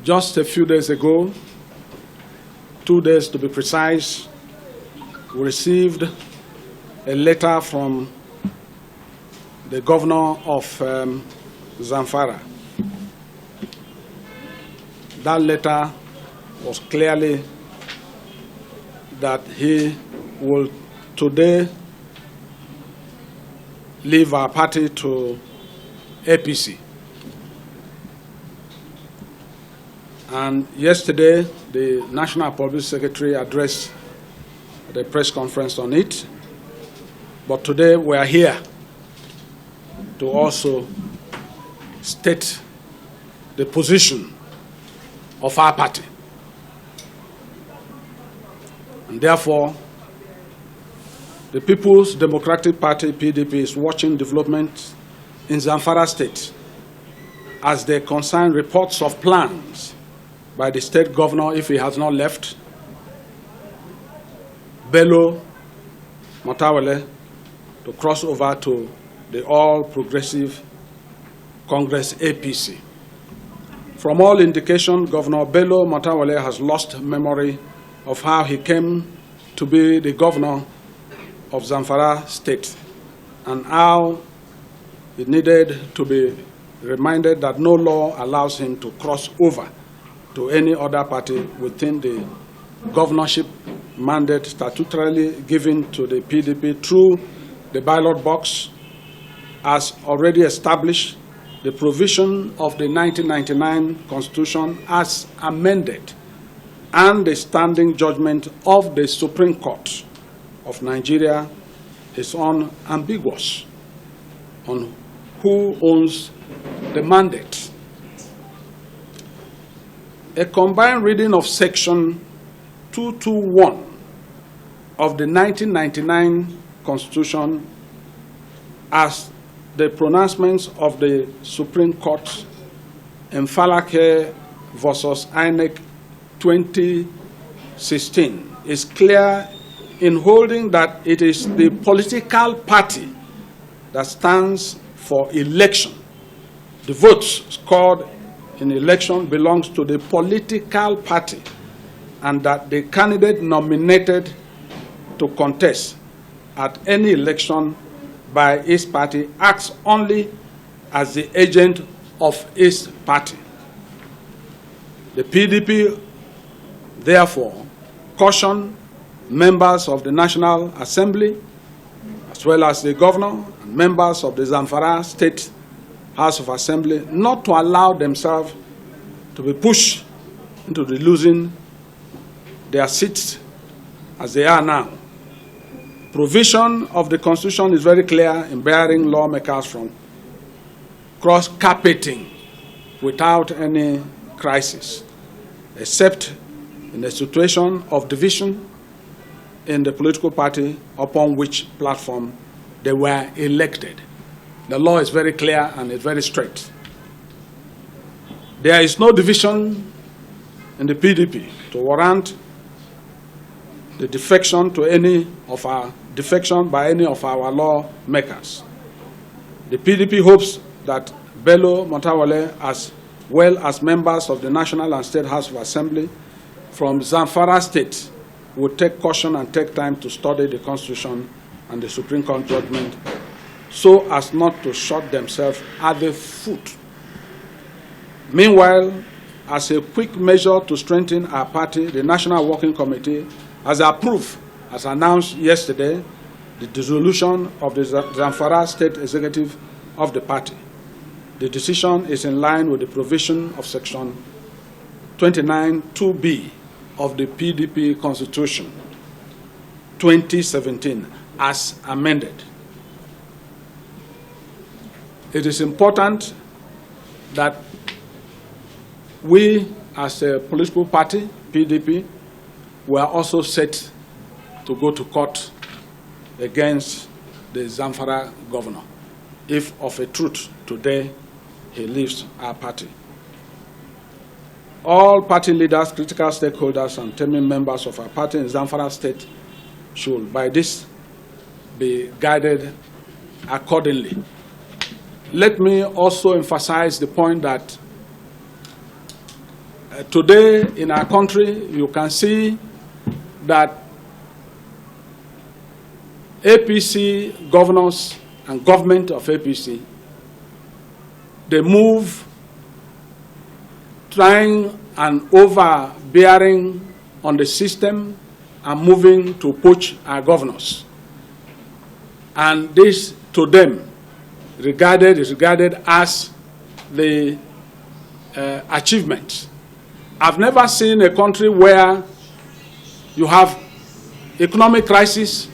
Just a few days ago, 2 days to be precise, we received a letter from the governor of Zamfara. That letter was clearly that he will today leave our party to APC. And yesterday, the National Public Secretary addressed the press conference on it. But today, we are here to also state the position of our party. And therefore, the People's Democratic Party, PDP, is watching development in Zamfara State as they concern reports of plans by the state governor, if he has not left, Bello Matawalle, to cross over to the All Progressive Congress, APC. From all indication, Governor Bello Matawalle has lost memory of how he came to be the governor of Zamfara State and how it needed to be reminded that no law allows him to cross over to any other party within the governorship mandate statutorily given to the PDP through the ballot box, as already established, the provision of the 1999 Constitution as amended, and the standing judgment of the Supreme Court of Nigeria is unambiguous on who owns the mandate. A combined reading of Section 221 of the 1999 Constitution as the pronouncements of the Supreme Court in Falake versus INEC 2016 is clear in holding that it is the political party that stands for election. The votes scored in election belongs to the political party, and that the candidate nominated to contest at any election by his party acts only as the agent of his party. The PDP, therefore, cautioned members of the National Assembly, as well as the governor and members of the Zamfara State House of Assembly, not to allow themselves to be pushed into losing their seats as they are now. Provision of the Constitution is very clear in barring lawmakers from cross-carpeting without any crisis, except in a situation of division in the political party upon which platform they were elected. The law is very clear and it's very straight. There is no division in the PDP to warrant the defection by any of our lawmakers. The PDP hopes that Bello Matawalle, as well as members of the National and State House of Assembly from Zamfara State, will take caution and take time to study the Constitution and the Supreme Court judgment so as not to shot themselves at the foot. Meanwhile, as a quick measure to strengthen our party, the National Working Committee has approved, as announced yesterday, the dissolution of the Zamfara State Executive of the party. The decision is in line with the provision of Section 29(2)(b) of the PDP Constitution 2017 as amended. It is important that we, as a political party, PDP, were also set to go to court against the Zamfara governor, if of a truth today he leaves our party. All party leaders, critical stakeholders, and teaming members of our party in Zamfara State should, by this, be guided accordingly. Let me also emphasize the point that Today in our country, you can see that APC governors and government of APC, they move trying and overbearing on the system and moving to poach our governors. And this, to them, is regarded as the achievement. I've never seen a country where you have economic crisis,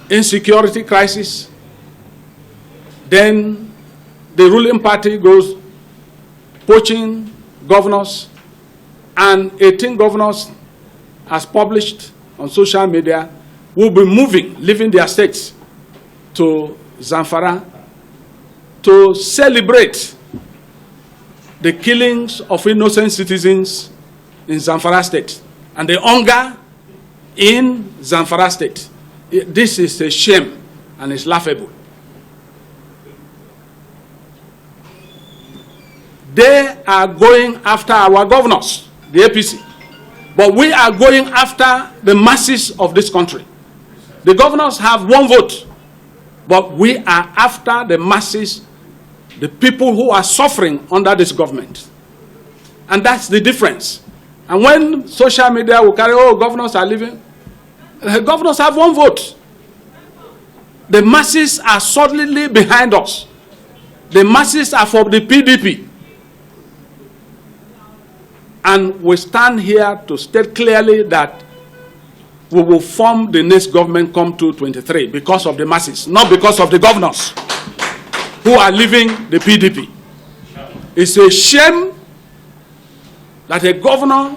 insecurity crisis, then the ruling party goes poaching governors, and 18 governors, as published on social media, will be moving, leaving their states to Zamfara to celebrate the killings of innocent citizens in Zamfara state and the hunger in Zamfara state. This is a shame and it's laughable. They are going after our governors, the APC, but we are going after the masses of this country. The governors have one vote, but we are after the masses, the people who are suffering under this government. And that's the difference. And when social media will carry, oh, governors are leaving, the governors have one vote. The masses are solidly behind us. The masses are for the PDP. And we stand here to state clearly that we will form the next government come 2023 because of the masses, not because of the governors who are leaving the PDP. It's a shame that a governor,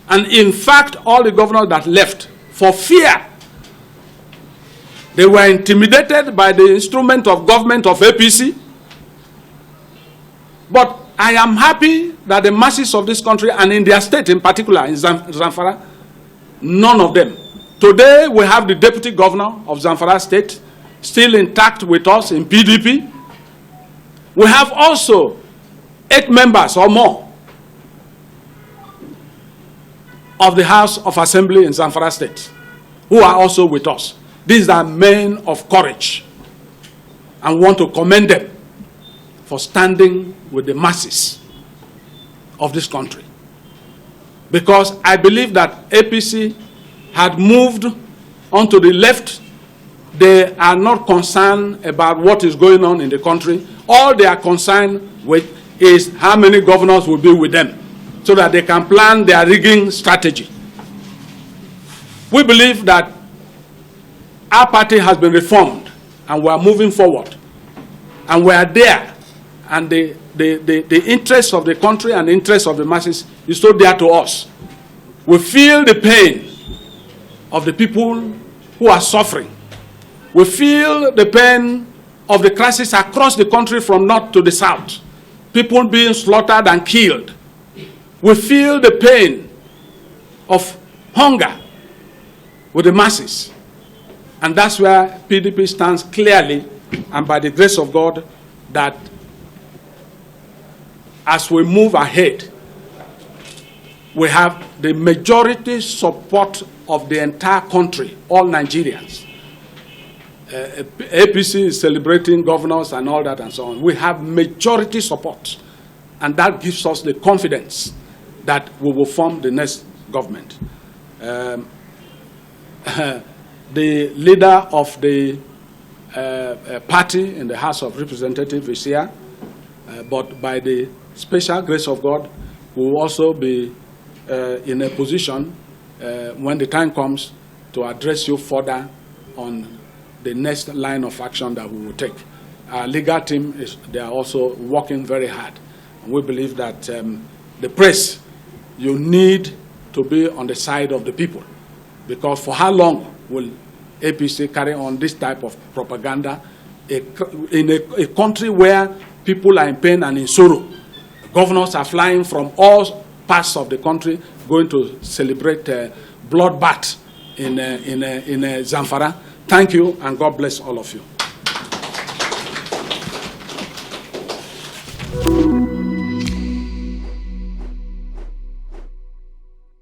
and in fact all the governors that left for fear, they were intimidated by the instrument of government of APC. But I am happy that the masses of this country, and in their state in particular, in Zamfara, none of them. Today we have the deputy governor of Zamfara state still intact with us in PDP. We have also 8 members or more of the House of Assembly in Zamfara state who are also with us. These are men of courage, and we want to commend them for standing with the masses of this country. Because I believe that APC had moved onto the left. They are not concerned about what is going on in the country. All they are concerned with is how many governors will be with them so that they can plan their rigging strategy. We believe that our party has been reformed and we are moving forward. And we are there. And the interests of the country and the interests of the masses is so dear to us. We feel the pain of the people who are suffering. We feel the pain of the crisis across the country from north to the south. People being slaughtered and killed. We feel the pain of hunger with the masses. And that's where PDP stands clearly, and by the grace of God, that as we move ahead, we have the majority support of the entire country, all Nigerians. APC is celebrating governors and all that and so on. We have majority support, and that gives us the confidence that we will form the next government. The leader of the party in the House of Representatives is here, but by the special grace of God, we will also be in a position when the time comes to address you further on the next line of action that we will take. Our legal team, they are also working very hard. And we believe that the press, you need to be on the side of the people. Because for how long will APC carry on this type of propaganda in a country where people are in pain and in sorrow? Governors are flying from all parts of the country going to celebrate bloodbath in Zamfara. Thank you, and God bless all of you.